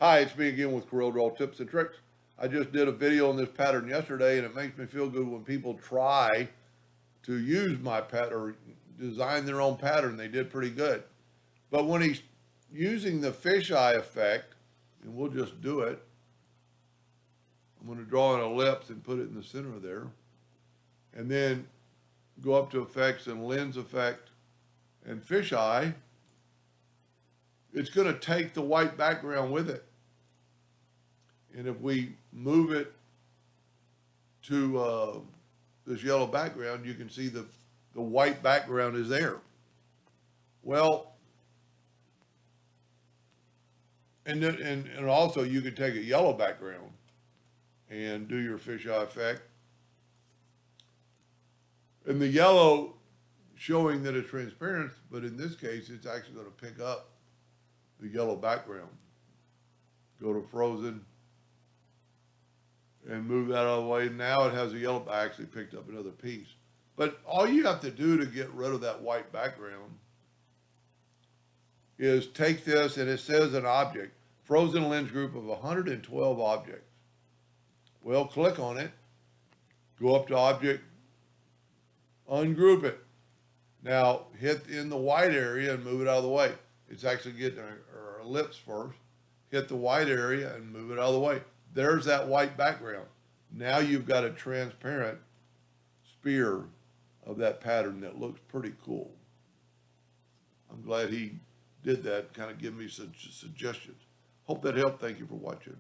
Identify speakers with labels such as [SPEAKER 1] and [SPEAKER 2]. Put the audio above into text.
[SPEAKER 1] Hi, it's me again with Corel Draw Tips and Tricks. I just did a video on this pattern yesterday, and it makes me feel good when people try to use my pattern or design their own pattern. They did pretty good. But when he's using the fisheye effect, and we'll just do it, I'm going to draw an ellipse and put it in the center there, and then go up to effects and lens effect and fisheye. It's going to take the white background with it. And if we move it to this yellow background, you can see the white background is there. Well, and also you can take a yellow background and do your fisheye effect. And the yellow showing that it's transparent, but in this case, it's actually going to pick up the yellow background. Go to frozen and move that out of the way. Now it has a yellow, I actually picked up another piece. But all you have to do to get rid of that white background is take this, and it says an object, frozen lens group of 112 objects. Well, click on it, go up to object, ungroup it. Now hit in the white area and move it out of the way. It's actually getting our ellipse first. Hit the white area and move it out of the way. There's that white background. Now you've got a transparent spear of that pattern that looks pretty cool. I'm glad he did that, kind of give me some suggestions. Hope that helped. Thank you for watching.